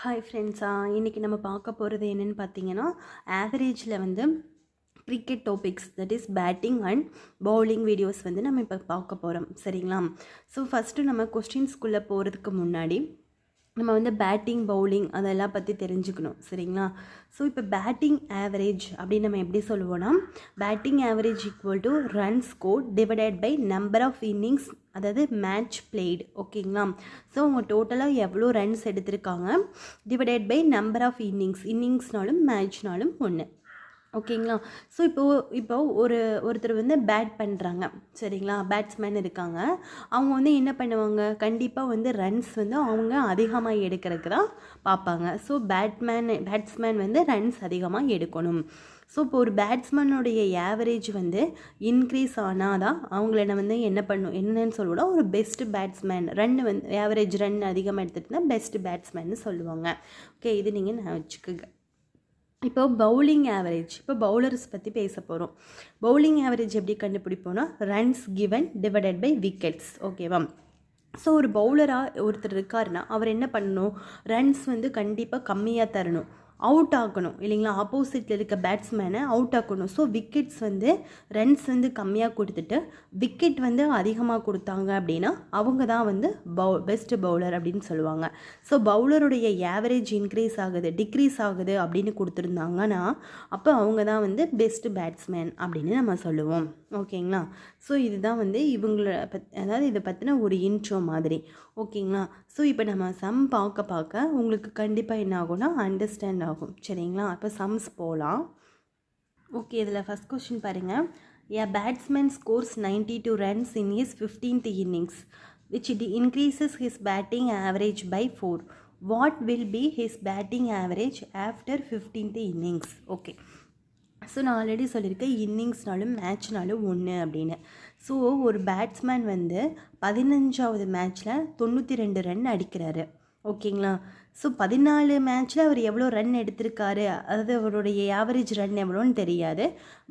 Hi ஃப்ரெண்ட்ஸா, இன்றைக்கி நம்ம பார்க்க போகிறது என்னென்னு பார்த்தீங்கன்னா, ஆவரேஜில் வந்து cricket topics, that is batting and bowling videos வந்து நம்ம இப்போ பார்க்க போகிறோம். சரிங்களா? ஸோ ஃபஸ்ட்டு நம்ம கொஸ்டின்ஸ்குள்ளே போகிறதுக்கு முன்னாடி நம்ம வந்து பேட்டிங் பவுலிங் அதெல்லாம் பற்றி தெரிஞ்சுக்கணும். சரிங்களா? ஸோ இப்போ பேட்டிங் ஆவரேஜ் அப்படின்னு நம்ம எப்படி சொல்லுவோன்னா, batting average equal to run score divided by number of innings, அதாவது மேட்ச் பிளேடு. ஓகேங்களா? ஸோ அவங்க டோட்டலாக எவ்வளோ ரன்ஸ் எடுத்திருக்காங்க டிவைடட் பை நம்பர் ஆஃப் இன்னிங்ஸ்னாலும் மேட்ச்னாலும் ஒன்று. ஓகேங்களா? ஸோ இப்போது ஒருத்தர் வந்து பேட் பண்ணுறாங்க. சரிங்களா? பேட்ஸ்மேன் இருக்காங்க. அவங்க வந்து என்ன பண்ணுவாங்க, கண்டிப்பாக வந்து ரன்ஸ் வந்து அவங்க அதிகமாக எடுக்கிறதுக்கு தான் பார்ப்பாங்க. ஸோ பேட்ஸ்மேன் வந்து ரன்ஸ் அதிகமாக எடுக்கணும். ஸோ இப்போ ஒரு பேட்ஸ்மேனுடைய ஆவரேஜ் வந்து இன்க்ரீஸ் ஆனால் தான் அவங்கள வந்து என்னன்னு சொல்லுவோம்னா, ஒரு பெஸ்ட் பேட்ஸ்மேன், வந்து ஆவரேஜ் ரன் அதிகமாக எடுத்துகிட்டு தான் பெஸ்ட் பேட்ஸ்மேன்னு சொல்லுவாங்க. ஓகே, இது நீங்கள் நான் வச்சுக்கோங்க. இப்போ பவுலிங் ஆவரேஜ், இப்போ பவுலர்ஸ் பற்றி பேச போகிறோம். பவுலிங் ஆவரேஜ் எப்படி கண்டுபிடிப்போன்னா, runs given divided by wickets. ஓகேவா? ஸோ ஒரு பவுலராக ஒருத்தர் இருக்காருன்னா அவர் என்ன பண்ணணும், ரன்ஸ் வந்து கண்டிப்பாக கம்மியாக தரணும், அவுட் ஆக்கணும் இல்லைங்களா? ஆப்போசிட்டில் இருக்க பேட்ஸ்மேனை அவுட் ஆக்கணும். ஸோ விக்கெட்ஸ் வந்து ரன்ஸ் வந்து கம்மியாக கொடுத்துட்டு விக்கெட் வந்து அதிகமாக கொடுத்தாங்க அப்படின்னா அவங்க தான் வந்து பெஸ்ட் பவுலர் அப்படின்னு சொல்லுவாங்க. ஸோ பவுலருடைய ஆவரேஜ் டிக்ரீஸ் ஆகுது அப்படின்னு கொடுத்துருந்தாங்கன்னா அப்போ அவங்க தான் வந்து பெஸ்ட் பேட்ஸ்மேன் அப்படின்னு நம்ம சொல்லுவோம். ஓகேங்களா? ஸோ இதுதான் வந்து அதாவது இதை பற்றின ஒரு இன்ட்ரோ மாதிரி. ஓகேங்களா? ஸோ இப்போ நம்ம சம் பார்க்க உங்களுக்கு கண்டிப்பாக என்ன ஆகும்னா அண்டர்ஸ்டாண்ட் ஆகும். சரிங்களா? இப்போ சம்ஸ் போகலாம். ஓகே, இதில் ஃபஸ்ட் கொஸ்டின் பாருங்கள். A batsman scores 92 runs in his 15th innings, which increases his batting average by 4. What will be his batting average after 15th innings? Okay, so நான் ஆல்ரெடி சொல்லியிருக்கேன், இன்னிங்ஸ்னாலும் மேட்ச்னாலும் ஒன்று அப்படின்னு. ஸோ ஒரு batsman வந்து 15வது மேட்ச்சில் 92 ரன் அடிக்கிறாரு. ஓகேங்களா? ஸோ 14 மேட்ச்சில் அவர் எவ்வளோ ரன் எடுத்திருக்காரு, அதாவது அவருடைய ஆவரேஜ் ரன் எவ்வளோன்னு தெரியாது.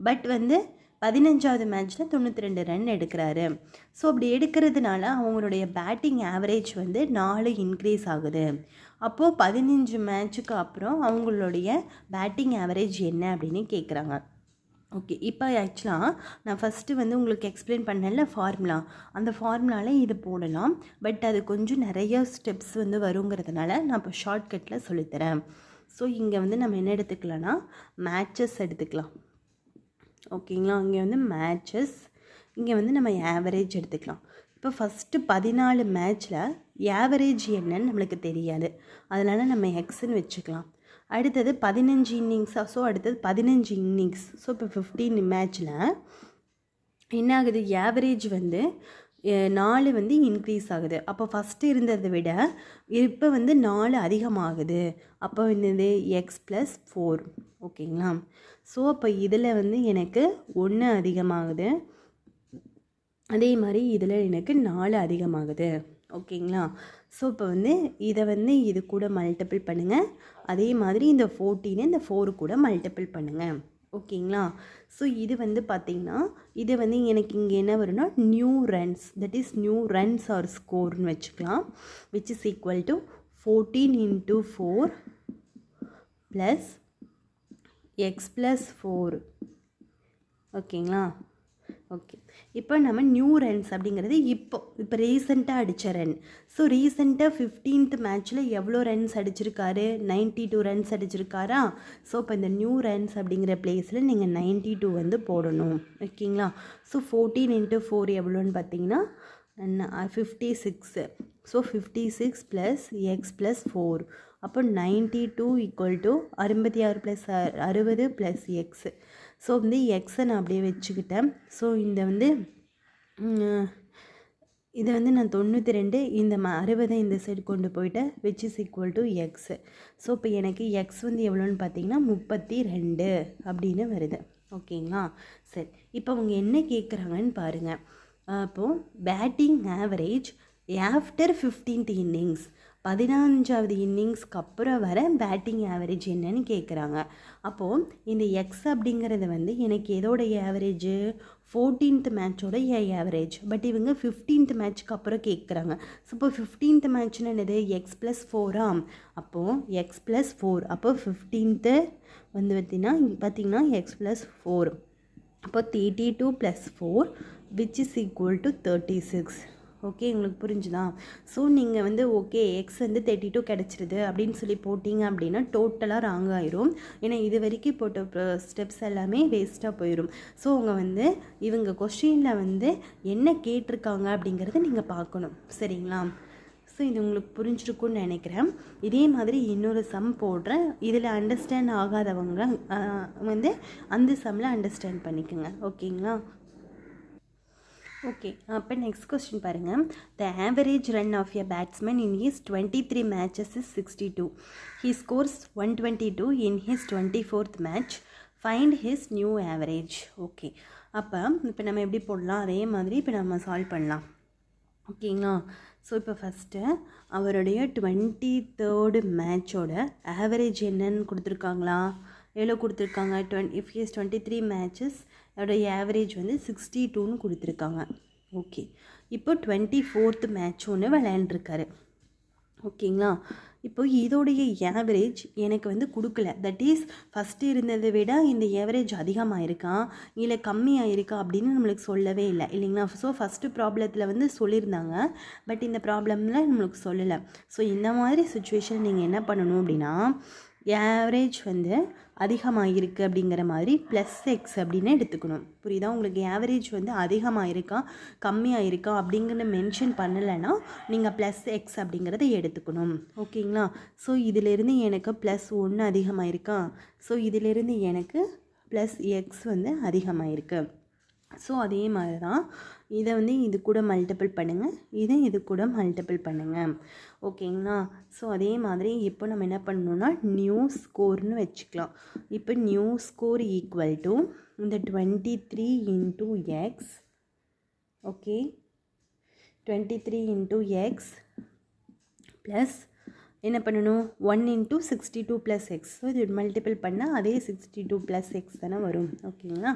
பட் வந்து 15வது மேட்ச்சில் 92 ரன் எடுக்கிறாரு. ஸோ அப்படி எடுக்கிறதுனால அவங்களுடைய பேட்டிங் ஆவரேஜ் வந்து 4 இன்க்ரீஸ் ஆகுது. அப்போது 15 மேட்ச்சுக்கு அப்புறம் அவங்களுடைய பேட்டிங் ஆவரேஜ் என்ன அப்படின்னு கேட்குறாங்க. ஓகே, இப்போ ஆக்சுவலாக நான் ஃபஸ்ட்டு வந்து உங்களுக்கு எக்ஸ்பிளைன் பண்ணல ஃபார்முலா, அந்த ஃபார்முலாவில் இது போடலாம். பட் அது கொஞ்சம் நிறைய ஸ்டெப்ஸ் வந்து வருங்கிறதுனால நான் இப்போ ஷார்ட்கட்டில் சொல்லித்தரேன். ஸோ இங்கே வந்து நம்ம என்ன எடுத்துக்கலாம்னா மேட்சஸ் எடுத்துக்கலாம். ஓகேங்களா? இங்கே வந்து மேட்சஸ், இங்கே வந்து நம்ம ஆவரேஜ் எடுத்துக்கலாம். இப்போ ஃபஸ்ட்டு 14 மேட்ச்சில் ஆவரேஜ் என்னன்னு நம்மளுக்கு தெரியாது, அதனால் நம்ம எக்ஸ்ன்னு வச்சுக்கலாம். அடுத்தது 15 இன்னிங்ஸ், ஸோ அடுத்தது 15 இன்னிங்ஸ். ஸோ இப்போ 15 மேட்ச்சில் என்ன ஆகுது, ஆவரேஜ் வந்து 4 வந்து இன்க்ரீஸ் ஆகுது. அப்போ ஃபஸ்ட்டு இருந்ததை விட இப்போ வந்து 4 அதிகமாகுது. அப்போ என்னது x+4. ஓகேங்களா? ஸோ அப்போ இதில் வந்து எனக்கு 1 அதிகமாகுது, அதே மாதிரி இதில் எனக்கு 4 அதிகமாகுது. ஓகேங்களா? ஸோ இப்போ வந்து இதை வந்து இது கூட மல்டிபிள் பண்ணுங்கள், அதே மாதிரி இந்த 14 இந்த 4 கூட மல்டிபிள் பண்ணுங்கள். ஓகேங்களா? ஸோ இது வந்து பார்த்திங்கன்னா இது வந்து எனக்கு இங்கே என்ன வரும்னா new runs, that is new runs or ஸ்கோர்னு வச்சுக்கலாம். Which is equal to 14 × 4 plus x+4. ஓகேங்களா? ஓகே, இப்போ நம்ம நியூ ரன்ஸ் அப்படிங்கிறது இப்போ ரீசெண்டாக அடித்த ரன். ஸோ ரீசெண்டாக 15th மேட்ச்சில் எவ்வளோ ரன்ஸ் அடிச்சிருக்காரு, 92 ரன்ஸ் அடிச்சிருக்காரா? ஸோ இப்போ இந்த நியூ ரன்ஸ் அப்படிங்கிற பிளேஸில் நீங்கள் 92 வந்து போடணும். ஓகேங்களா? ஸோ 14 × 4 எவ்வளோன்னு பார்த்தீங்கன்னா 56. So 56 plus x+4. அப்போ 92 = 66 + 60 + x. ஸோ வந்து எக்ஸை நான் அப்படியே வச்சுக்கிட்டேன். ஸோ இந்த வந்து இதை வந்து நான் 92 இந்த 60 இந்த சைடு கொண்டு போயிட்டேன், which is equal to X. So இப்போ எனக்கு எக்ஸ் வந்து எவ்வளோன்னு பார்த்தீங்கன்னா 32 அப்படின்னு வருது. ஓகேங்களா? சரி, இப்போ அவங்க என்ன கேட்குறாங்கன்னு பாருங்கள். அப்போது batting average after 15th innings, 15வது இன்னிங்ஸ்க்கு அப்புறம் வர பேட்டிங் ஆவரேஜ் என்னன்னு கேட்குறாங்க. அப்போது இந்த எக்ஸ் அப்படிங்கிறது வந்து எனக்கு எதோடைய ஆவரேஜு 14th மேட்சோட ஆவரேஜ். பட் இவங்க 15th மேட்ச்க்கு அப்புறம் கேட்குறாங்க. ஸோ இப்போ 15th மேட்ச்னு என்னது எக்ஸ் ப்ளஸ் 4ஆ? அப்போது எக்ஸ் ப்ளஸ் 4 அப்போ 15th வந்து பார்த்திங்கன்னா எக்ஸ் ப்ளஸ் 4 அப்போ 32 + 4 which is equal to 36. Okay, உங்களுக்கு புரிஞ்சுதா? ஸோ நீங்கள் வந்து ஓகே எக்ஸ் வந்து 32 கிடச்சிருது அப்படின்னு சொல்லி போட்டிங்க அப்படின்னா டோட்டலாக ராங் ஆயிரும். ஏன்னா இது வரைக்கும் போட்ட ஸ்டெப்ஸ் எல்லாமே வேஸ்ட்டாக போயிடும். ஸோ இவங்க கொஸ்டினில் வந்து என்ன கேட்டிருக்காங்க அப்படிங்கிறத நீங்கள் பார்க்கணும். சரிங்களா? ஸோ இது உங்களுக்கு புரிஞ்சிருக்குன்னு நினைக்கிறேன். இதே மாதிரி இன்னொரு சம் போடுறேன். இதில் அண்டர்ஸ்டாண்ட் ஆகாதவங்க வந்து அந்த சம்மில் அண்டர்ஸ்டாண்ட் பண்ணிக்கோங்க. ஓகேங்களா? ஓகே, அப்போ நெக்ஸ்ட் கொஸ்டின் பாருங்கள். The average run of a batsman in his 23 matches is 62. He scores 122 in his 24th match. Find his new average. Okay, அப்போ இப்போ நம்ம எப்படி போடலாம்? அதே மாதிரி இப்போ நம்ம சால்வ் பண்ணலாம். ஓகேங்களா? ஸோ இப்போ ஃபஸ்ட்டு அவருடைய 23rd மேட்சோட ஆவரேஜ் என்னன்னு கொடுத்துருக்காங்களா? எவ்வளோ கொடுத்துருக்காங்க? இஃப் ஹி இஸ் 23 மேட்சஸ் அதோடைய ஆவரேஜ் வந்து 62ன்னு கொடுத்துருக்காங்க. ஓகே, இப்போ 24th மேட்ச் ஒன்று விளையாண்டுருக்காரு. ஓகேங்களா? இப்போ இதோடைய ஆவரேஜ் எனக்கு வந்து கொடுக்கல. தட் இஸ் ஃபஸ்ட்டு இருந்ததை விட இந்த ஆவரேஜ் அதிகமாக இருக்கா இல்லை கம்மியாக இருக்கா அப்படின்னு நம்மளுக்கு சொல்லவே இல்லை இல்லைங்களா? ஸோ ஃபஸ்ட்டு ப்ராப்ளத்தில் வந்து சொல்லியிருந்தாங்க, பட் இந்த ப்ராப்ளமில் நம்மளுக்கு சொல்லலை. ஸோ இந்த மாதிரி சுச்சுவேஷன் நீங்கள் என்ன பண்ணணும் அப்படின்னா, ஆவரேஜ் வந்து அதிகமாக இருக்குது அப்படிங்கிற மாதிரி ப்ளஸ் எக்ஸ் அப்படின்னு எடுத்துக்கணும். புரியுதா? உங்களுக்கு ஆவரேஜ் வந்து அதிகமாக இருக்கா கம்மியாக இருக்கா அப்படிங்கிற மென்ஷன் பண்ணலைன்னா நீங்கள் ப்ளஸ் எக்ஸ் அப்படிங்கிறத எடுத்துக்கணும். ஓகேங்களா? ஸோ இதிலிருந்து எனக்கு +1 அதிகமாக இருக்கா? ஸோ இதிலிருந்து எனக்கு ப்ளஸ் எக்ஸ் வந்து அதிகமாக இருக்குது. ஸோ அதே மாதிரி தான் இதை வந்து இது கூட மல்டிபிள் பண்ணுங்கள், இது கூட மல்டிபிள் பண்ணுங்கள். ஓகேங்களா? ஸோ அதே மாதிரி இப்போ நம்ம என்ன பண்ணணும்னா நியூ ஸ்கோர்னு வச்சுக்கலாம். இப்போ நியூ ஸ்கோர் ஈக்குவல் டு இந்த 23 × x. ஓகே, 23 × x ப்ளஸ் என்ன பண்ணணும் 1 × 62 + x. ஸோ இது மல்டிபிள் பண்ணால் அதே 62 + x தானே வரும். ஓகேங்களா?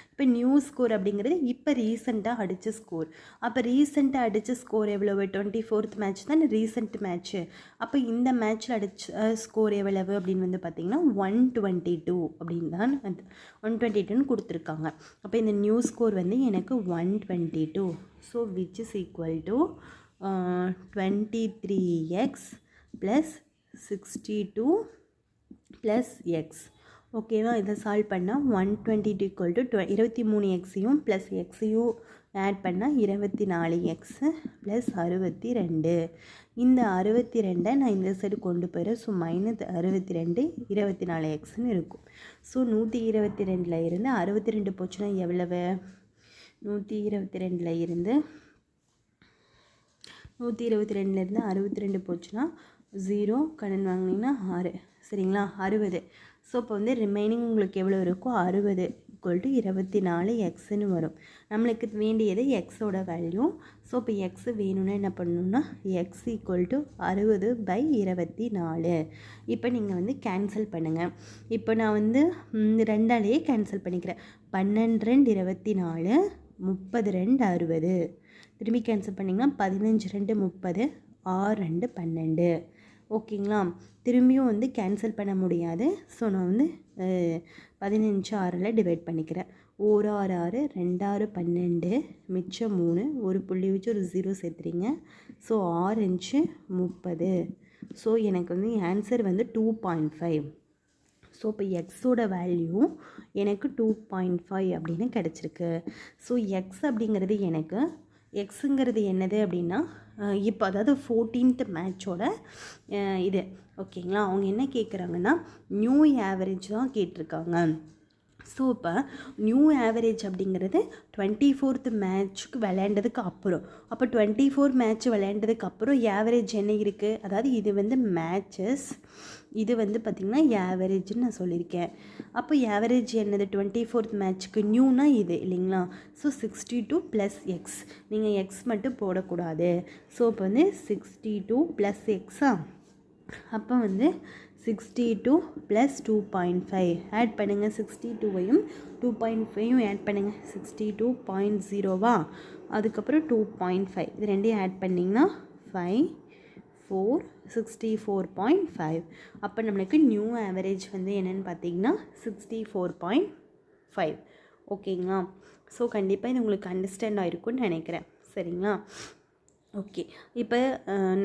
இப்போ நியூ ஸ்கோர் அப்படிங்கிறது இப்போ ரீசெண்டாக அடித்த ஸ்கோர். அப்போ ரீசெண்டாக அடித்த ஸ்கோர் எவ்வளவு? 24th மேட்ச் தான் ரீசெண்ட் மேட்ச்சு. அப்போ இந்த மேட்ச்சில் அடித்த ஸ்கோர் எவ்வளவு அப்படின்னு வந்து பார்த்திங்கன்னா 122 அப்படின்னு தான் 122ன்னு கொடுத்துருக்காங்க. அப்போ இந்த நியூ ஸ்கோர் வந்து எனக்கு 122. So which is equal to 23x + 62 + x. ஓகேவா? இதை சால்வ் பண்ணால் 122 = 23xையும் ப்ளஸ் எக்ஸையும் ஆட் பண்ணால் 24x + 62. இந்த 62 நான் இந்த சைடு கொண்டு போயிடுறேன். ஸோ -62 24xன்னு இருக்கும். ஸோ 122 இருந்து 62 போச்சுன்னா எவ்வளவு? 122 இருந்து 62 போச்சுன்னா 0 கடன் வாங்கினீங்கன்னா 6. சரிங்களா? 60. ஸோ இப்போ வந்து ரிமைனிங் உங்களுக்கு எவ்வளோ இருக்கோ 60 = 24xன்னு வரும். நம்மளுக்கு வேண்டியது எக்ஸோட வேல்யூ. ஸோ இப்போ எக்ஸ் வேணும்னா என்ன பண்ணணும்னா x = 60/24. இப்போ நீங்கள் வந்து கேன்சல் பண்ணுங்கள். இப்போ நான் வந்து 2ஆலேயே கேன்சல் பண்ணிக்கிறேன். 12 2 24, 30 2 60. திரும்பி கேன்சல் பண்ணிங்கன்னா 15 2 30, 6 2 12. ஓகேங்களா? திரும்பியும் வந்து கேன்சல் பண்ண முடியாது. ஸோ நான் வந்து 15 6ல் டிவைட் பண்ணிக்கிறேன். 1 6 6, 2 6 12, மிச்சம் 3, ஒரு புள்ளி வச்சு ஒரு 0 சேர்த்துறீங்க. ஸோ 6 5 30. ஸோ எனக்கு வந்து ஆன்சர் வந்து 2.5. ஸோ இப்போ எக்ஸோட வேல்யூ எனக்கு 2.5 அப்படின்னு கிடச்சிருக்கு. ஸோ எக்ஸ் அப்படிங்கிறது எனக்கு எக்ஸுங்கிறது என்னது அப்படின்னா இப்போ அதாவது 14th மேட்சோட இது. ஓகேங்களா? அவங்க என்ன கேட்குறாங்கன்னா நியூ ஆவரேஜ் தான் கேட்டிருக்காங்க. ஸோ இப்போ நியூ ஆவரேஜ் அப்படிங்கிறது 24th மேட்ச்சுக்கு விளையாண்டதுக்கு அப்புறம், அப்போ 24 மேட்ச் விளையாண்டதுக்கு அப்புறம் ஆவரேஜ் என்ன இருக்குது, அதாவது இது வந்து மேட்சஸ், இது வந்து பார்த்திங்கன்னா ஆவரேஜ்னு நான் சொல்லியிருக்கேன். அப்போ ஆவரேஜ் என்னது 24th மேட்ச்சுக்கு நியூனா இது இல்லைங்களா. ஸோ 62 + x, நீங்கள் எக்ஸ் மட்டும் போடக்கூடாது. ஸோ இப்போ வந்து 62 + எக்ஸா, அப்போ வந்து 62 + 2.5 ஆட் பண்ணுங்கள். 62வையும் 2.5யும் ஆட் பண்ணுங்கள். 62.0வா, அதுக்கப்புறம் 2.5, இது ரெண்டையும் ஆட் பண்ணிங்கன்னா 5 4 64.5. அப்போ நம்மளுக்கு நியூ ஆவரேஜ் வந்து என்னென்னு பார்த்தீங்கன்னா 64.5. ஓகேங்களா. ஸோ கண்டிப்பாக இது உங்களுக்கு அண்டர்ஸ்டாண்ட் ஆகிருக்குன்னு நினைக்கிறேன். சரிங்களா. ஓகே, இப்போ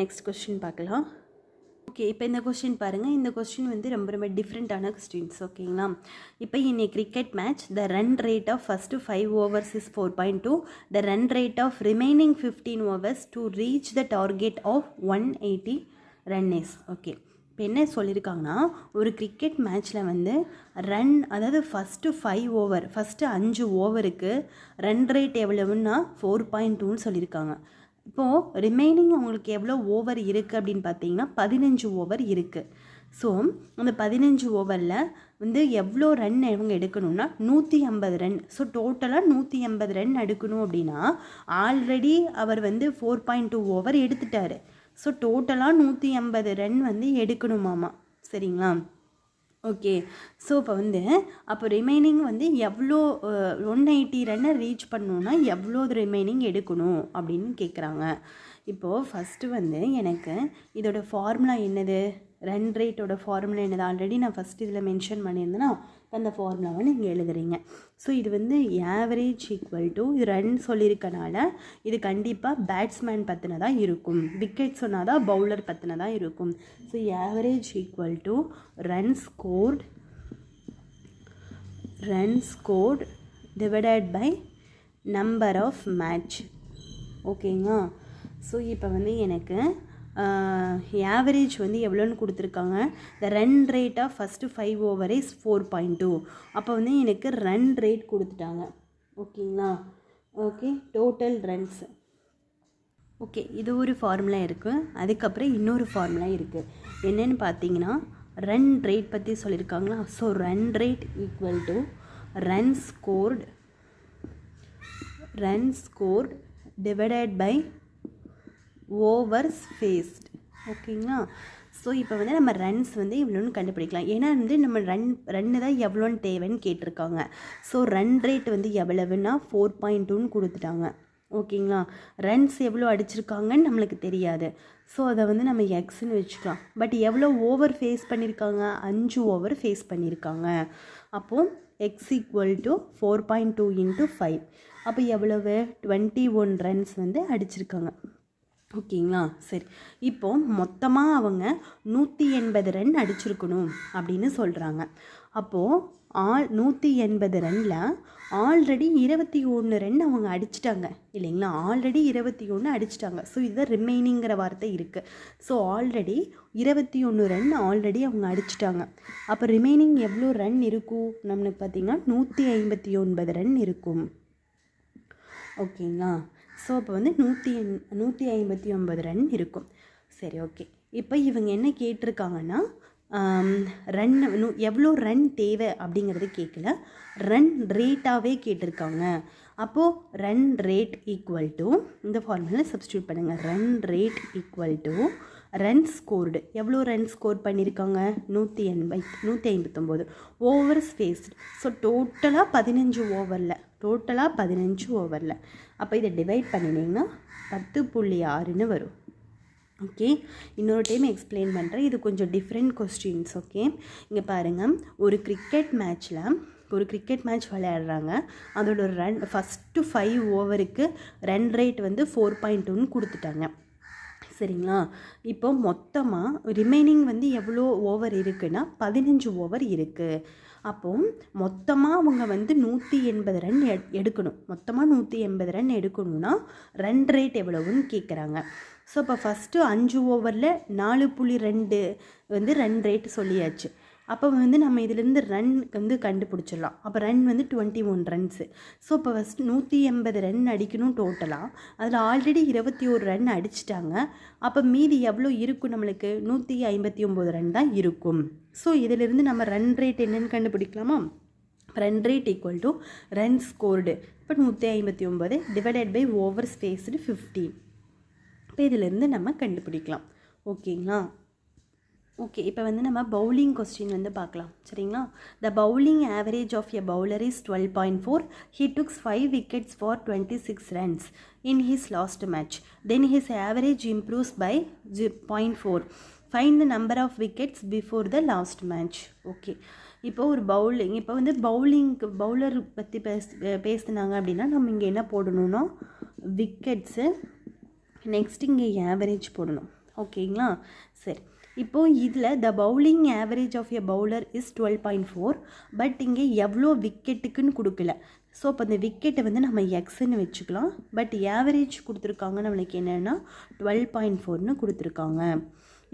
நெக்ஸ்ட் கொஸ்டின் பார்க்கலாம். ஓகே, இப்போ இந்த கொஸ்டின் பாருங்கள். இந்த கொஸ்டின் வந்து ரொம்ப ரொம்ப டிஃப்ரெண்ட்டான கொஸ்டின்ஸ். ஓகேங்களா. இப்போ in a cricket match the run rate of first 5 overs is 4.2. The run rate of remaining 15 overs to reach the target of 180 run is. Okay, இப்போ என்ன சொல்லியிருக்காங்கன்னா, ஒரு கிரிக்கெட் மேட்ச்சில் வந்து ரன், அதாவது ஃபஸ்ட்டு 5 over, ஃபஸ்ட்டு 5 ஓவருக்கு ரன் ரேட் எவ்வளவுன்னா 4.2ன்னு சொல்லியிருக்காங்க. இப்போது ரிமைனிங் அவங்களுக்கு எவ்வளோ ஓவர் இருக்குது அப்படின்னு பார்த்தீங்கன்னா 15 ஓவர் இருக்குது. ஸோ அந்த 15 ஓவரில் வந்து எவ்வளோ ரன் இவங்க எடுக்கணும்னா 150 ரன். ஸோ டோட்டலாக 150 ரன் எடுக்கணும் அப்படின்னா ஆல்ரெடி அவர் வந்து 4.2 ஓவர் எடுத்துட்டார். ஸோ டோட்டலாக 150 ரன் வந்து எடுக்கணுமாமா. சரிங்களா. ஓகே, ஸோ இப்போ வந்து அப்போ ரிமைனிங் வந்து எவ்வளோ 180 ரன்னை ரீச் பண்ணணுன்னா எவ்வளோ ரிமைனிங் எடுக்கணும் அப்படின்னு கேட்குறாங்க. இப்போது ஃபஸ்ட்டு வந்து எனக்கு இதோட ஃபார்முலா என்னது, ரன் ரேட்டோட ஃபார்முலா என்னது, ஆல்ரெடி நான் ஃபஸ்ட் இதில் மென்ஷன் பண்ணியிருந்தேன்னா அந்த ஃபார்முலாவை நீங்கள் எழுதுறீங்க. ஸோ இது வந்து ஆவரேஜ் ஈக்குவல் டு, இது ரன் சொல்லியிருக்கனால இது கண்டிப்பாக பேட்ஸ்மேன் பற்றினதாக இருக்கும், விக்கெட் சொன்னால் தான் பவுலர் பற்றினதாக இருக்கும். So average equal to run scored divided by number of match. ஓகேங்களா. ஸோ இப்போ வந்து எனக்கு ஆவரேஜ் வந்து எவ்வளோன்னு கொடுத்துருக்காங்க. The run rate of first 5 over is 4.2. அப்போ வந்து எனக்கு ரன் ரேட் கொடுத்துட்டாங்க. ஓகேங்களா. Okay, total runs. ஓகே, இது ஒரு ஃபார்முலா இருக்குது. அதுக்கப்புறம் இன்னொரு ஃபார்முலா இருக்குது. என்னென்னு பார்த்தீங்கன்னா ரன் ரேட் பற்றி சொல்லியிருக்காங்களா. So run rate equal to run scored divided by overs faced. ஓகேங்களா. ஸோ இப்போ வந்து நம்ம ரன்ஸ் வந்து இவ்வளோன்னு கண்டுபிடிக்கலாம். ஏன்னா வந்து நம்ம ரன்னு தான் எவ்வளோன்னு தேவைன்னு கேட்டிருக்காங்க. ஸோ ரன் ரேட் வந்து எவ்வளவுன்னா 4.2ன்னு கொடுத்துட்டாங்க. ஓகேங்களா. ரன்ஸ் எவ்வளோ அடிச்சிருக்காங்கன்னு நம்மளுக்கு தெரியாது. ஸோ அதை வந்து நம்ம எக்ஸ்ன்னு வச்சுக்கலாம். பட் எவ்வளோ ஓவர் ஃபேஸ் பண்ணியிருக்காங்க, 5 ஓவர் ஃபேஸ் பண்ணியிருக்காங்க. அப்போது எக்ஸ் ஈக்குவல் டு 4.2 × 5. அப்போ எவ்வளவு 21 ரன்ஸ் வந்து அடிச்சிருக்காங்க. ஓகேங்களா. சரி, இப்போது மொத்தமாக அவங்க 180 ரன் அடிச்சிருக்கணும் அப்படின்னு சொல்கிறாங்க. அப்போது 180 ரனில் ஆல்ரெடி 21 ரன் அவங்க அடிச்சிட்டாங்க இல்லைங்களா. ஆல்ரெடி 21 அடிச்சிட்டாங்க. ஸோ இதுதான் ரிமைனிங்கிற வார்த்தை இருக்குது. ஸோ ஆல்ரெடி 21 ரன் ஆல்ரெடி அவங்க அடிச்சிட்டாங்க. அப்போ ரிமைனிங் எவ்வளோ ரன் இருக்கும் நம்மளுக்கு பார்த்திங்கன்னா 159 ரன் இருக்கும். ஓகேங்களா. ஸோ இப்போ வந்து 159 ரன் இருக்கும். சரி, ஓகே. இப்போ இவங்க என்ன கேட்டிருக்காங்கன்னா ரன் எவ்வளோ ரன் தேவை அப்படிங்கிறது கேட்கல, ரன் ரேட்டாகவே கேட்டிருக்காங்க. அப்போது ரன் ரேட் ஈக்குவல் டு, இந்த ஃபார்முலாவில் சப்ஸ்டியூட் பண்ணுங்கள். Run rate equal to run scored, எவ்வளோ ரன் ஸ்கோர் பண்ணியிருக்காங்க 159 ஓவர்ஸ் ஃபேஸ்டு. ஸோ டோட்டலாக 15 ஓவரில் அப்போ இதை டிவைட் பண்ணினீங்கன்னா 10.6ன்னு வரும். ஓகே, இன்னொரு டைம் எக்ஸ்பிளைன் பண்ணுறேன். இது கொஞ்சம் டிஃப்ரெண்ட் கொஸ்டின்ஸ். ஓகே, இங்கே பாருங்கள். ஒரு கிரிக்கெட் மேட்ச் விளையாடுறாங்க. அதோட ரன் ஃபஸ்ட்டு 5 ஓவருக்கு ரன் ரேட் வந்து 4.2ன்னு கொடுத்துட்டாங்க. சரிங்களா. இப்போ மொத்தமாக ரிமைனிங் வந்து எவ்வளோ ஓவர் இருக்குன்னா 15 ஓவர் இருக்குது. அப்போது மொத்தமாக அவங்க வந்து 180 ரன் எடுக்கணும். மொத்தமாக 180 ரன் எடுக்கணும்னா ரன் ரேட் எவ்வளவுன்னு கேட்குறாங்க. ஸோ இப்போ ஃபஸ்ட்டு 5 ஓவரில் 4.2 வந்து ரன் ரேட் சொல்லியாச்சு. அப்போ வந்து நம்ம இதிலேருந்து ரன் வந்து கண்டுபிடிச்சிடலாம். அப்போ ரன் வந்து 21 ரன்ஸு. ஸோ இப்போ ஃபஸ்ட்டு 180 ரன் அடிக்கணும் டோட்டலாக. அதில் ஆல்ரெடி 21 ரன் அடிச்சிட்டாங்க. அப்போ மீதி எவ்வளோ இருக்கும் நம்மளுக்கு? 159 ரன் தான் இருக்கும். ஸோ இதிலிருந்து நம்ம ரன் ரேட் என்னென்னு கண்டுபிடிக்கலாமா? Run rate equal to run scored. இப்போ 159 டிவைடட் பை ஓவர் ஸ்பேஸ்டு 15. இப்போ இதிலேருந்து நம்ம கண்டுபிடிக்கலாம். ஓகேங்களா? ஓகே, இப்போ வந்து நம்ம பவுலிங் கொஸ்டின் வந்து பார்க்கலாம். சரிங்களா? The bowling average of a bowler is 12.4. He took 5 wickets for 26 runs in his last match. Then his average improves by 0.4. Find the number of wickets before the last match. Okay, இப்போ ஒரு இப்போ வந்து bowler பற்றி பேசுனாங்க அப்படின்னா நம்ம இங்கே என்ன போடணும்னா விக்கெட்ஸு, நெக்ஸ்ட் இங்கே ஆவரேஜ் போடணும். ஓகேங்களா? சரி, இப்போது இதில் the bowling average of a bowler is 12.4. But இங்கே எவ்வளோ விக்கெட்டுக்குன்னு கொடுக்கல. ஸோ இப்போ அந்த விக்கெட்டை வந்து நம்ம எக்ஸ்ன்னு வச்சுக்கலாம். பட் ஆவரேஜ் கொடுத்துருக்காங்க நம்மளுக்கு என்னென்னா 12.4ன்னு கொடுத்துருக்காங்க.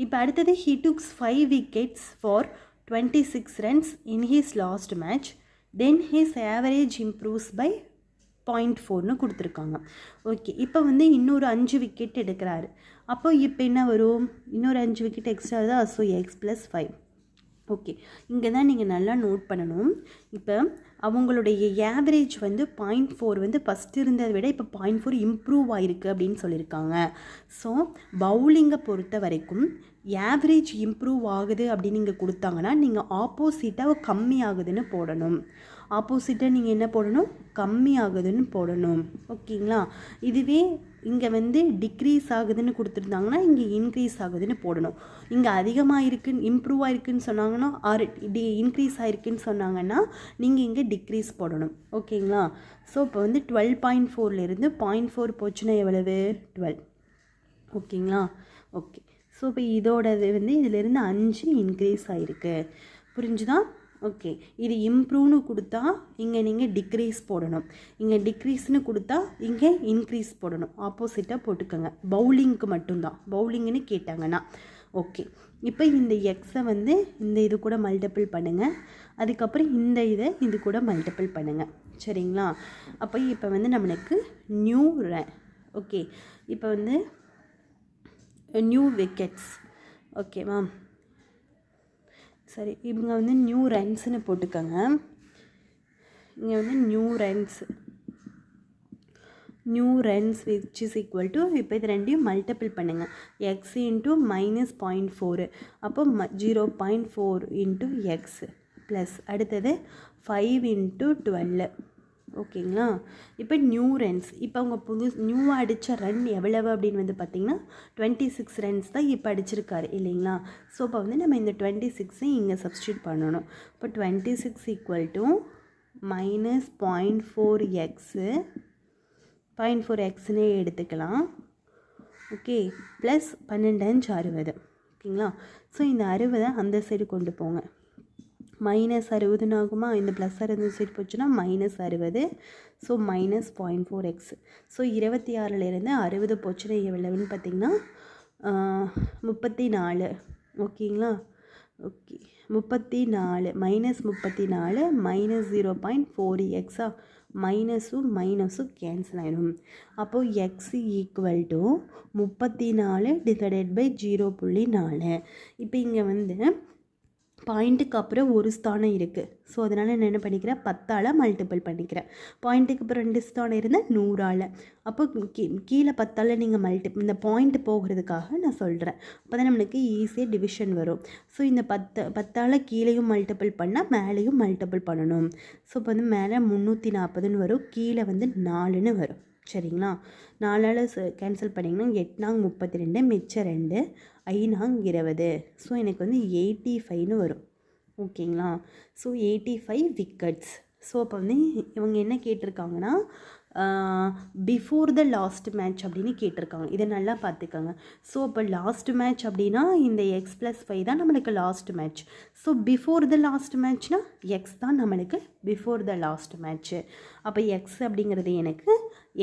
இப்போ அடுத்தது he took 5 wickets for 26 runs in his last match. Then his average improves by 0.4ன்னு கொடுத்துருக்காங்க. ஓகே, இப்போ வந்து இன்னொரு 5 விக்கெட் எடுக்கிறாரு. அப்போ இப்போ என்ன வரும்? இன்னொரு 5 விக்கெட் எக்ஸ்ட்ரா தான். So X plus 5. ஓகே, இங்கே தான் நீங்கள் நல்லா நோட் பண்ணணும். இப்போ அவங்களுடைய ஆவரேஜ் வந்து 0.4 வந்து ஃபஸ்ட்டு இருந்ததை விட இப்போ 0.4 இம்ப்ரூவ் ஆகிருக்கு அப்படின்னு சொல்லியிருக்காங்க. ஸோ பவுலிங்கை பொறுத்த வரைக்கும் ஆவரேஜ் இம்ப்ரூவ் ஆகுது அப்படின்னு நீங்கள் கொடுத்தாங்கன்னா நீங்கள் ஆப்போசிட்டாக கம்மி ஆகுதுன்னு போடணும். ஆப்போசிட்டாக நீங்கள் என்ன போடணும்? கம்மி ஆகுதுன்னு போடணும். ஓகேங்களா? இதுவே இங்கே வந்து டிக்ரீஸ் ஆகுதுன்னு கொடுத்துருந்தாங்கன்னா இங்கே இன்க்ரீஸ் ஆகுதுன்னு போடணும். இங்கே அதிகமாக இருக்குன்னு இம்ப்ரூவ் ஆகிருக்குன்னு சொன்னாங்கன்னா இன்க்ரீஸ் ஆகிருக்குன்னு சொன்னாங்கன்னா நீங்கள் இங்கே டிக்ரீஸ் போடணும். ஓகேங்களா? ஸோ இப்போ வந்து 12.4லேருந்து 0.4 போச்சுன்னா எவ்வளவு? 12. ஓகேங்களா? ஓகே, ஸோ இப்போ இதோடது வந்து இதிலேருந்து 5 இன்க்ரீஸ் ஆகிருக்கு. புரிஞ்சுதா? ஓகே, இது இம்ப்ரூவ்னு கொடுத்தா இங்கே நீங்கள் டிக்ரீஸ் போடணும். இங்கே டிக்ரீஸ்னு கொடுத்தா இங்கே இன்க்ரீஸ் போடணும். ஆப்போசிட்டாக போட்டுக்கோங்க. பவுலிங்க்கு மட்டும்தான், பவுலிங்னு கேட்டாங்கன்னா. ஓகே, இப்போ இந்த எக்ஸை வந்து இந்த இது கூட மல்டிபிள் பண்ணுங்கள். அதுக்கப்புறம் இந்த இதை இது கூட மல்டிபிள் பண்ணுங்கள். சரிங்களா? அப்போ இப்போ வந்து நம்மளுக்கு நியூ ஓகே, இப்போ வந்து நியூ விக்கெட்ஸ். ஓகேவா? சரி, இவங்க வந்து நியூ ரன்ஸ்னு போட்டுக்கோங்க. இங்கே வந்து new runs which is equal to, இப்போ இது ரெண்டையும் மல்டிபிள் பண்ணுங்கள். X into minus 0.4. அப்போ 0.4 இன்ட்டு எக்ஸ் ப்ளஸ் அடுத்தது 5 இன்ட்டு 12. ஓகேங்களா? இப்போ நியூ ரன்ஸ், இப்போ அவங்க நியூவாக அடித்த ரன் எவ்வளவு அப்படின்னு வந்து பார்த்திங்கன்னா 26 ரன்ஸ் தான் இப்போ அடிச்சிருக்காரு இல்லைங்களா? ஸோ இப்போ வந்து நம்ம இந்த 26 இங்கே சப்ஸ்டியூட் பண்ணணும். இப்போ 26 ஈக்குவல் டு மைனஸ் 0.4 எக்ஸு, 0.4 எக்ஸ்னே எடுத்துக்கலாம். Okay, plus 12 60. ஓகேங்களா? ஸோ இந்த 60 அந்த சைடு கொண்டு போங்க. மைனஸ் 60 ஆகுமா? இந்த ப்ளஸ் 60 சைடு போச்சுன்னா minus 60. So minus 0.4 x. So 26லேருந்து 60 போச்சுன்னா எவ்வளவுன்னு பார்த்திங்கன்னா 34. ஓகேங்களா? ஓகே, 34 மைனஸ் 34 மைனஸ் 0.4 எக்ஸா, மைனஸும் கேன்சல் ஆகிடும். அப்போது x equal to 34 divided by 0.4. இப்போ இங்கே வந்து பாயிண்ட்டுக்கு அப்புறம் ஒரு ஸ்தானம் இருக்குது. ஸோ அதனால் நான் என்ன பண்ணிக்கிறேன்? 10ஆல் மல்டிபிள் பண்ணிக்கிறேன். பாயிண்ட்டுக்கு அப்புறம் 2 ஸ்தானம் இருந்தால் 100ஆல். அப்போ கீழே 10ஆல் நீங்கள் இந்த பாயிண்ட் போகிறதுக்காக நான் சொல்கிறேன். அப்போ தான் நம்மளுக்கு ஈஸியாக டிவிஷன் வரும். ஸோ இந்த 10ஆல் கீழேயும் மல்டிபிள் பண்ணால் மேலேயும் மல்டிபிள் பண்ணணும். ஸோ இப்போ வந்து மேலே 340ன்னு வரும், கீழே வந்து 4ன்னு வரும். சரிங்களா? 4ஆல் கேன்சல் பண்ணிங்கன்னா 8 32, மிச்சம் 2, 5 20. ஸோ எனக்கு வந்து 85ன்னு வரும். ஓகேங்களா? So 85 wickets. ஸோ அப்போ வந்து இவங்க என்ன கேட்டிருக்காங்கன்னா பிஃபோர் த லாஸ்ட் மேட்ச் அப்படின்னு கேட்டிருக்காங்க. இதை நல்லா பார்த்துக்கோங்க. ஸோ இப்போ லாஸ்ட் மேட்ச் அப்படின்னா இந்த எக்ஸ் ப்ளஸ் 5 தான் நம்மளுக்கு last match. So before the last மேட்ச்னால் எக்ஸ் தான் நம்மளுக்கு பிஃபோர் த லாஸ்ட் மேட்ச்சு. அப்போ எக்ஸ் அப்படிங்கிறது எனக்கு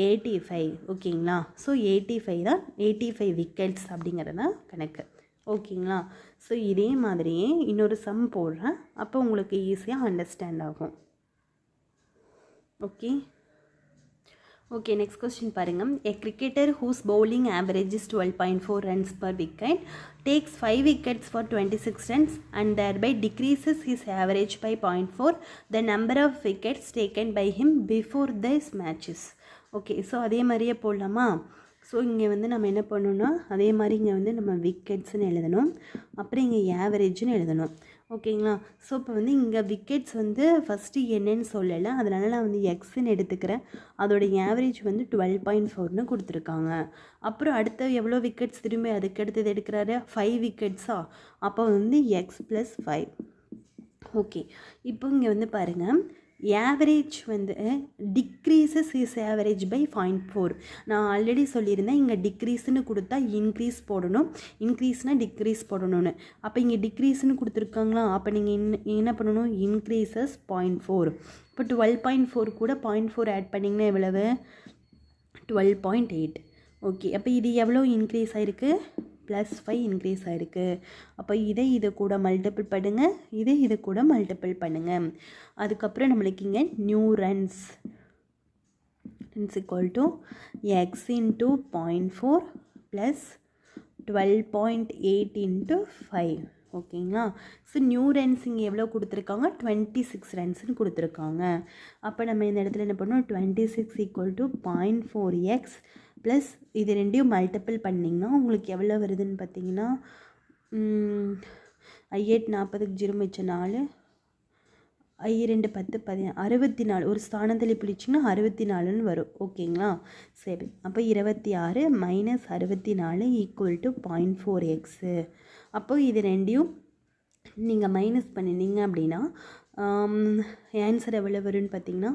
85. ஓகேங்களா? ஸோ 85 தான் 85 விக்கெட்ஸ் அப்படிங்கிறது தான் கணக்கு. ஓகேங்களா? ஸோ இதே மாதிரியே இன்னொரு சம் போடுறேன், அப்போ உங்களுக்கு ஈஸியாக அண்டர்ஸ்டாண்ட் ஆகும். ஓகே நெக்ஸ்ட் கொஸ்டின் பாருங்கள். A cricketer whose bowling average is 12.4 runs per wicket takes 5 wickets for 26 runs and thereby decreases his average by 0.4 the number of wickets taken by him before this matches. Okay so அதே மாதிரியே போடலாமா? So இங்கே வந்து நம்ம என்ன பண்ணணும்னா அதே மாதிரி இங்கே வந்து நம்ம விக்கெட்ஸ்ன்னு எழுதணும், அப்புறம் இங்கே ஆவரேஜ்னு எழுதணும். ஓகேங்களா? ஸோ இப்போ வந்து இங்கே விக்கெட்ஸ் வந்து ஃபஸ்ட்டு என்னன்னு சொல்லலை, அதனால் நான் வந்து எக்ஸ்ன்னு எடுத்துக்கிறேன். அதோடைய ஆவரேஜ் வந்து 12.4ன்னு கொடுத்துருக்காங்க. அப்புறம் அடுத்த எவ்வளோ விக்கெட்ஸ் திரும்பி அதுக்கு அடுத்தது எடுக்கிறாரு 5 விக்கெட்ஸா, அப்போ வந்து எக்ஸ் ப்ளஸ் 5. ஓகே இப்போ இங்கே வந்து பாருங்கள், ஆவரேஜ் வந்து டிக்ரீஸஸ் இஸ் ஆவரேஜ் பை 0.4. நான் ஆல்ரெடி சொல்லியிருந்தேன், இங்கே டிக்ரீஸ்னு கொடுத்தா இன்க்ரீஸ் போடணும், இன்க்ரீஸ்னால் டிக்ரீஸ் போடணும்னு. அப்போ இங்கே டிக்ரீஸ்னு கொடுத்துருக்காங்களா, அப்போ நீங்கள் என்ன பண்ணணும், இன்க்ரீசஸ் 0.4. இப்போ 12.4 கூட 0.4 ஆட் பண்ணிங்கன்னா எவ்வளவு, 12.8. ஓகே அப்போ இது எவ்வளோ இன்க்ரீஸ் ஆகிருக்கு, +5 இன்க்ரீஸ் ஆகிருக்கு. அப்போ இதை கூட மல்டிபிள் பண்ணுங்கள், இது கூட மல்டிபிள் பண்ணுங்கள். அதுக்கப்புறம் நம்மளுக்கு இங்கே நியூ ரன்ஸ் = x × 0.4 + 12.8 × 5. ஓகேங்களா? ஸோ நியூ ரன்ஸ் இங்கே எவ்வளோ கொடுத்துருக்காங்க, 26 ரன்ஸ்ன்னு கொடுத்துருக்காங்க. அப்போ நம்ம இந்த இடத்துல என்ன பண்ணோம், 26 = 0.4x ப்ளஸ் இது ரெண்டையும் மல்டிபிள் பண்ணிங்கன்னா உங்களுக்கு எவ்வளோ வருதுன்னு பார்த்தீங்கன்னா 8 40 0 மிச்சம் 4 2 10 16 64. ஒரு ஸ்தானத்தில் பிடிச்சிங்கன்னா 64ன்னு வரும். ஓகேங்களா? சரி அப்போ 26 - 64 = 0.4x. அப்போ இது ரெண்டையும் நீங்கள் மைனஸ் பண்ணினீங்க அப்படின்னா ஆன்சர் எவ்வளோ வரும்னு பார்த்தீங்கன்னா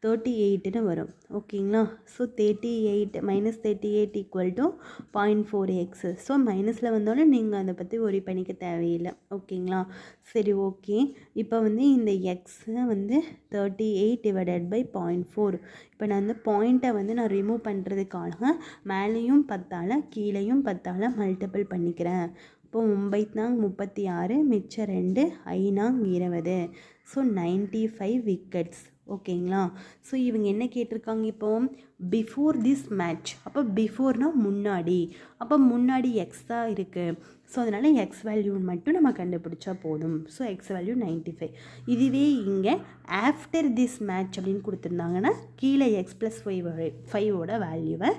38ன்னு வரும். ஓகேங்களா? So 38 - 38 = 0.4x. ஸோ மைனஸில் வந்தாலும் நீங்கள் அதை பற்றி ஒரி பண்ணிக்க தேவையில்லை. ஓகேங்களா? சரி ஓகே. இப்போ வந்து இந்த எக்ஸை வந்து 38 / 0.4. இப்போ நான் அந்த பாயிண்ட்டை வந்து நான் ரிமூவ் பண்ணுறதுக்காக மேலேயும் 10ஆல் கீழேயும் 10ஆல் மல்டிபிள் பண்ணிக்கிறேன். இப்போ 9 36 மிச்சம் 2 5 20. So 95 wickets. ஓகேங்களா? ஸோ இவங்க என்ன கேட்டிருக்காங்க, இப்போ பிஃபோர் திஸ் மேட்ச். அப்போ பிஃபோர்னால் முன்னாடி, அப்போ முன்னாடி எக்ஸ் தான் இருக்குது. ஸோ அதனால் எக்ஸ் வேல்யூ மட்டும் நம்ம கண்டுபிடிச்சா போதும். So X value 95. இதுவே இங்கே ஆஃப்டர் திஸ் மேட்ச் அப்படின்னு கொடுத்துருந்தாங்கன்னா கீழே x + 5ஓட வேல்யூவை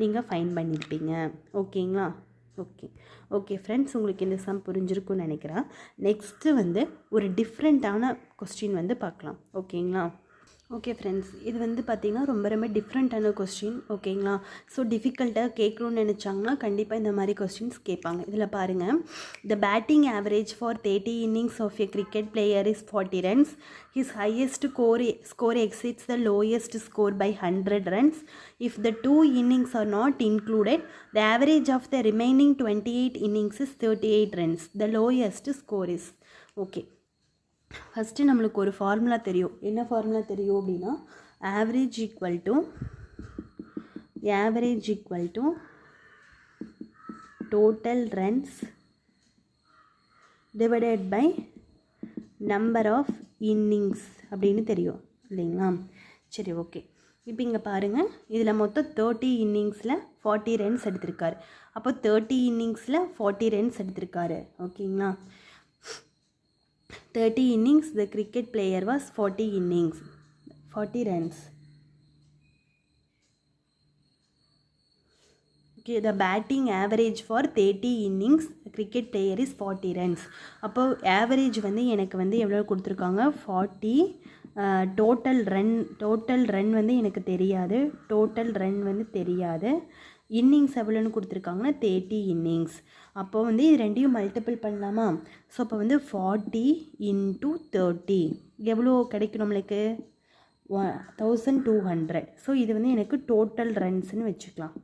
நீங்கள் ஃபைன் பண்ணியிருப்பீங்க. ஓகேங்களா? ஓகே ஃப்ரெண்ட்ஸ், உங்களுக்கு இந்த சம் புரிஞ்சிருக்குன்னு நினைக்கிறேன். நெக்ஸ்ட்டு வந்து ஒரு டிஃப்ரெண்ட்டான கொஸ்டின் வந்து பார்க்கலாம். ஓகேங்களா? ஓகே ஃப்ரெண்ட்ஸ், இது வந்து பார்த்திங்கன்னா ரொம்ப டிஃப்ரெண்ட்டான கொஸ்டின். ஓகேங்களா? ஸோ டிஃபிகல்ட்டாக கேட்கணும்னு நினச்சாங்கன்னா கண்டிப்பாக இந்த மாதிரி கொஸ்டின்ஸ் கேட்பாங்க. இதில் பாருங்கள், the batting average for 30 innings of a cricket player is 40 runs. His highest score exceeds the lowest score by 100 runs. If the 2 innings are not included, the average of the remaining 28 innings is 38 runs. The lowest score is. Okay, first நம்மளுக்கு ஒரு formula தெரியும். என்ன formula தெரியும் அப்படின்னா, average equal to total runs divided by number of innings அப்படின்னு தெரியும் இல்லைங்களா? சரி ஓகே. இப்போ இங்கே பாருங்கள், இதில் மொத்தம் 30 இன்னிங்ஸில் 40 ரன்ஸ் எடுத்திருக்காரு. அப்போ 30 இன்னிங்ஸில் 40 ரன்ஸ் எடுத்திருக்காரு. ஓகேங்களா? 30 innings, the cricket player was 40 innings, 40 runs. Okay, the batting average for 30 innings, cricket player is 40 runs. அப்போ ஆவரேஜ் வந்து எனக்கு வந்து எவ்வளோ கொடுத்துருக்காங்க, 40. டோட்டல் ரன் வந்து எனக்கு தெரியாது, இன்னிங்ஸ் எவ்வளோன்னு கொடுத்துருக்காங்கன்னா 30 இன்னிங்ஸ். அப்போ வந்து இது ரெண்டையும் மல்டிபிள் பண்ணலாமா? ஸோ அப்போ வந்து 40 × 30 எவ்வளோ கிடைக்கும் நம்மளுக்கு, 1200. ஸோ இது வந்து எனக்கு டோட்டல் ரன்ஸ்னு வச்சுக்கலாம்.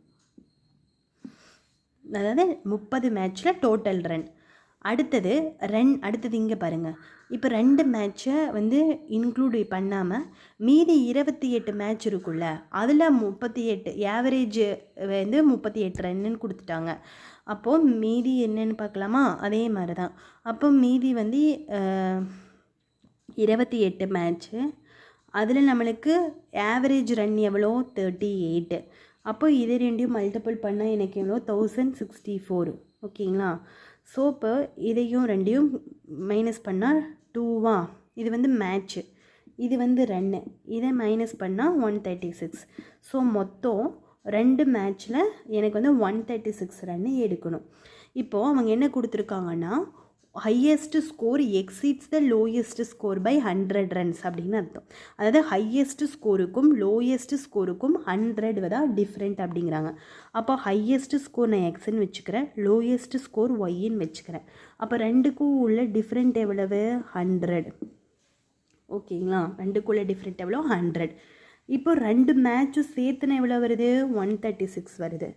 அதாவது 30 மேட்ச்சில் டோட்டல் ரன். அடுத்தது இங்கே பாருங்கள், இப்போ 2 மேட்சை வந்து இன்க்ளூட் பண்ணாமல் மீதி 28 மேட்ச் இருக்குல்ல, அதில் 38 ஆவரேஜ் வந்து 38 ரன்னு கொடுத்துட்டாங்க. அப்போது மீதி என்னன்னு பார்க்கலாமா? அதே மாதிரி தான். அப்போ மீதி வந்து 28 மேட்ச்சு. அதில் நம்மளுக்கு ஆவரேஜ் ரன் எவ்வளோ? 38. அப்போ இது ரெண்டையும் மல்டிபிள் பண்ணால் எனக்கு எவ்வளோ? 1064. ஓகேங்களா? ஸோ இப்போ இதையும் ரெண்டையும் மைனஸ் பண்ணால் 2வா? இது வந்து மேட்ச்சு, இது வந்து ரன்னு. இதை மைனஸ் பண்ணால் 136. ஸோ மொத்தம் 2 மேட்ச்சில் எனக்கு வந்து 136 ரன்னு எடுக்கணும். இப்போது அவங்க என்ன கொடுத்துருக்காங்கன்னா, highest score exceeds the lowest score by 100 runs அப்படின்னு அர்த்தம். அதாவது ஹையஸ்ட் ஸ்கோருக்கும் லோயஸ்ட் ஸ்கோருக்கும் 100 தான் டிஃப்ரெண்ட் அப்படிங்கிறாங்க. அப்போ ஹையஸ்ட் ஸ்கோர் நான் எக்ஸ்ன்னு வச்சுக்கிறேன், லோயஸ்ட் ஸ்கோர் ஒய்ன்னு வச்சுக்கிறேன். அப்போ ரெண்டுக்கும் உள்ள டிஃப்ரெண்ட் எவ்வளவு? 100. ஓகேங்களா? ரெண்டுக்குள்ள டிஃப்ரெண்ட் எவ்வளோ? 100. இப்போ 2 மேட்சும் சேர்த்துனா எவ்வளோ வருது? 136 வருது.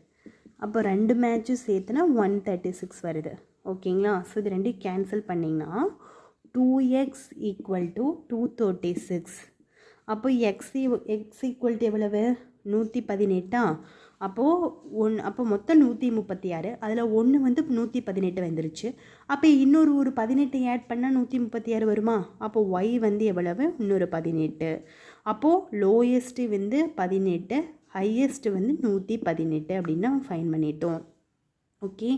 அப்போ 2 மேட்சும் சேர்த்துனா 136 வருது. ஓகேங்களா? ஸோ இது ரெண்டையும் கேன்சல் பண்ணிங்கன்னா 2x = 236. அப்போ எக்ஸ் ஈக்குவல் டு எவ்வளவு? 118. அப்போ மொத்தம் 136. அதில் 1 வந்து 118 வந்துருச்சு. அப்போ இன்னொரு 18 ஆட் பண்ணால் 136 வருமா? அப்போ y வந்து எவ்வளவு? இன்னொரு 18. அப்போது லோயஸ்ட்டு வந்து 18, ஹையஸ்ட்டு வந்து 118 அப்படின்னு நம்ம ஃபைன் பண்ணிட்டோம். ஓகே,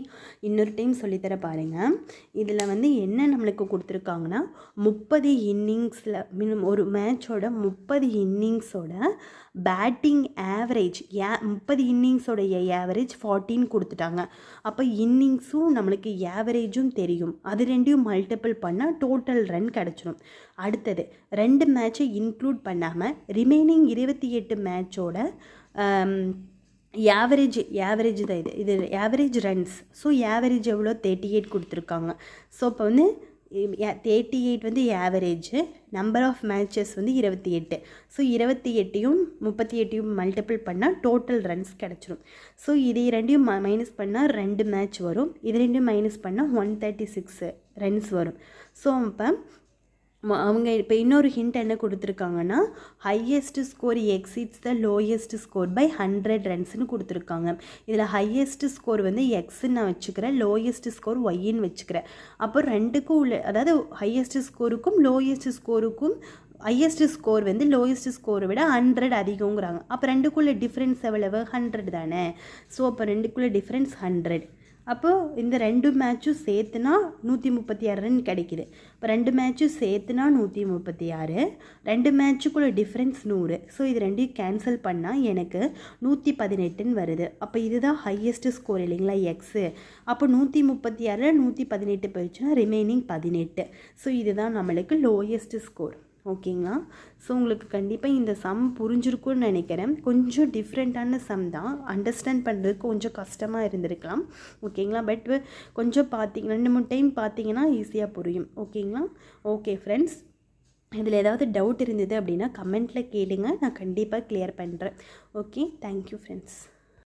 இன்னொரு டைம் சொல்லித்தர பாருங்கள். இதில் வந்து என்ன நம்மளுக்கு கொடுத்துருக்காங்கன்னா, 30 இன்னிங்ஸில் ஒரு மேட்சோட 30 இன்னிங்ஸோட பேட்டிங் ஆவரேஜ் 30 இன்னிங்ஸோடைய ஆவரேஜ் 14 கொடுத்துட்டாங்க. அப்போ இன்னிங்ஸும் நம்மளுக்கு ஆவரேஜும் தெரியும். அது ரெண்டையும் மல்டிபிள் பண்ணால் டோட்டல் ரன் கிடச்சிடும். அடுத்தது 2 மேட்சை இன்க்ளூட் பண்ணாமல் ரிமைனிங் 28 மேட்சோட ஆவரேஜ் தான் இது ஆவரேஜ் ரன்ஸ். ஸோ ஆவரேஜ் எவ்வளோ? 38 கொடுத்துருக்காங்க. ஸோ இப்போ வந்து 38 வந்து ஆவரேஜ், நம்பர் ஆஃப் மேட்சஸ் வந்து 28. ஸோ 28யும் 38யும் மல்டிபிள் பண்ணால் டோட்டல் ரன்ஸ் கிடச்சிரும். ஸோ இது ரெண்டையும் மைனஸ் பண்ணால் 2 மேட்ச் வரும். இது ரெண்டையும் மைனஸ் பண்ணால் 136 ரன்ஸ் வரும். ஸோ இப்போ அவங்க இப்போ இன்னொரு ஹிண்ட் என்ன கொடுத்துருக்காங்கன்னா, highest score exceeds the lowest score by 100 ரன்ஸ்னு கொடுத்துருக்காங்க. இதில் ஹையஸ்ட் ஸ்கோர் வந்து எக்ஸ்ன்னு நான் வச்சுக்கிறேன், லோயஸ்ட் ஸ்கோர் ஒய்ன்னு வச்சுக்கிறேன். அப்போ ரெண்டுக்கும் உள்ள, அதாவது ஹையஸ்ட் ஸ்கோருக்கும் லோயஸ்ட் ஸ்கோருக்கும், ஹையஸ்ட் ஸ்கோர் வந்து லோயஸ்ட் ஸ்கோரை விட 100 அதிகங்கிறாங்க. அப்போ ரெண்டுக்குள்ளே டிஃப்ரென்ஸ் எவ்வளவு? 100 தானே. ஸோ அப்போ ரெண்டுக்குள்ளே டிஃப்ரென்ஸ் 100. அப்போது இந்த 2 மேட்சும் சேர்த்துனா 136 ரன் கிடைக்கிது. இப்போ 2 மேட்சும் சேர்த்துனா 136, 2 மேட்சுக்குள்ள டிஃப்ரென்ஸ் 100. ஸோ இது ரெண்டையும் கேன்சல் பண்ணால் எனக்கு 118ன்னு வருது. அப்போ இதுதான் ஹையஸ்ட் ஸ்கோர் இல்லைங்களா, எக்ஸு. அப்போ 136 118 போயிடுச்சுன்னா ரிமைனிங் 18. ஸோ இதுதான் நம்மளுக்கு லோயஸ்ட் ஸ்கோர். ஓகேங்களா? ஸோ உங்களுக்கு கண்டிப்பாக இந்த சம் புரிஞ்சிருக்கும்னு நினைக்கிறேன். கொஞ்சம் டிஃப்ரெண்ட்டான சம் தான், அண்டர்ஸ்டாண்ட் பண்ணுறதுக்கு கொஞ்சம் கஷ்டமாக இருந்திருக்கலாம். ஓகேங்களா? பட் கொஞ்சம் பார்த்தீங்கன்னா 2-3 டைம் பார்த்தீங்கன்னா ஈஸியாக புரியும். ஓகேங்களா? ஓகே ஃப்ரெண்ட்ஸ், இதில் ஏதாவது டவுட் இருந்தது அப்படின்னா கமெண்ட்டில் கேளுங்க, நான் கண்டிப்பாக கிளியர் பண்ணுறேன். Okay, thank you friends.